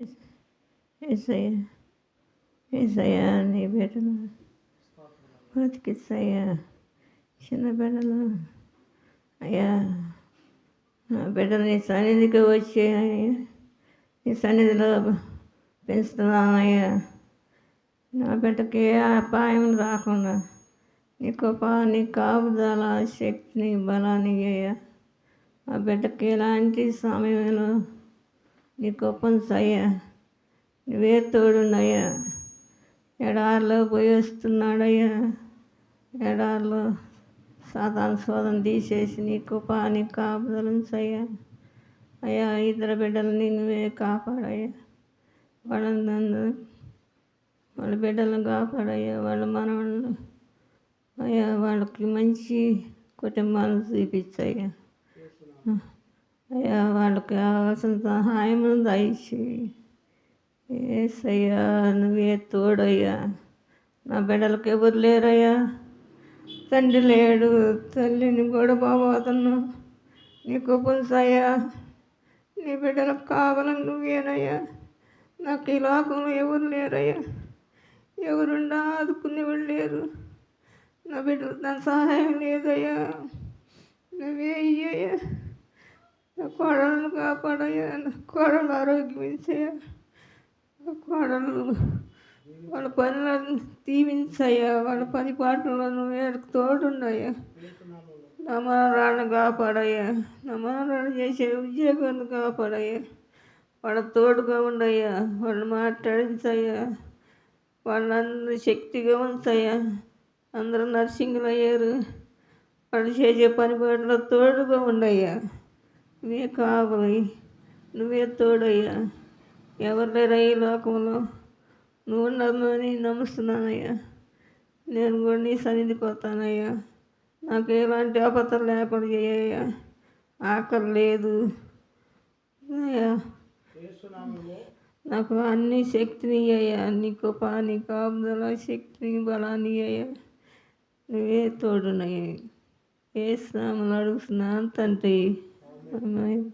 యేసయ్య యేసయ్య నీ బిడ్డలు బతికిచ్చయ్యా. చిన్న బిడ్డలు అయ్యా, నా బిడ్డలు నీ సన్నిధికి వచ్చి నీ సన్నిధిలో పెంచుతున్నానయ్యా. నా బిడ్డకి ఏ అపాయం రాకుండా నీ కృప, నీ కాపుదల, శక్తిని, బలాన్ని అయ్యా. ఆ బిడ్డకి ఎలాంటి సమయంలో నీ కృపంచయ్యా. నువ్వే తోడున్నాయ్యా. ఎడారిలో పోయి వస్తున్నాడయ్యా. ఎడారిలో సాతాను శోధన తీసేసి నీ కృప, నీ కాపుదలంచయ్యా. అయ్యా, ఇద్దరు బిడ్డలని నువ్వే కాపాడయ్యా. వాళ్ళ బిడ్డలను కాపాడయ్యా. వాళ్ళ మనవాళ్ళు అయ్యా, వాళ్ళకి మంచి కుటుంబాలను చూపించయ్యా. అయ్యా, వాళ్ళకి కావాల్సిన సహాయం దయచేయి. యేసయ్యా, నువ్వే తోడయ్యా. నా బిడ్డలకు ఎవరు లేరయ్యా. తండ్రి లేడు, తల్లిని కూడా బాబోతున్నా. నీ కృపంచయ్యా. నీ బిడ్డలకు కావాలని నువ్వేనయ్యా. నాకు ఈ లోకంలో ఎవరు లేరయ్యా. ఎవరుండా ఆదుకునేవాళ్ళు లేరు. నా బిడ్డలు దాని సహాయం లేదయ్యా. నువ్వే ఇయ్యయ్యా. నా కోడలను కాపాడయ్యా. నా కోడలు ఆరోగ్యం ఇచ్చయ్యా. నా కోడలు వాళ్ళ పనులను దీవించయ్యా. వాళ్ళ పని పాటల్లో నువ్వే తోడుండయ్యా. నా మనవరాలను కాపాడయ్యా. నా మనవరాలు చేసే ఉద్యోగాన్ని కాపాడయ్యా. వాళ్ళ తోడుగా ఉండయ్యా. వాళ్ళు మాట్లాడించయ్యా. వాళ్ళందరూ శక్తిగా ఉంచయ్యా. అందరూ నర్సింగ్లు అయ్యారు. వాళ్ళు చేసే పని పాటలో తోడుగా ఉండయ్యా. నువ్వే కావాలి. నువ్వే తోడయ్యా. ఎవరు లేరా ఈ లోకంలో. నువ్వు ఉండమని నమ్ముతున్నానయ్యా. నేను కూడా నీ సన్నిధికి వస్తానయ్యా. నాకు ఎలాంటి ఆపత్తులు లేకుండా చేయ్యా. ఆకలి లేదు అయ్యా. నాకు అన్ని శక్తిని అయ్యా. నీ కృప, నీ కాపుదల, శక్తిని, బలాన్ని అయ్యా. నువ్వే తోడునయ్యా. యేసు నామములో అడుగుతున్నాను తండ్రి. ఆమేన్.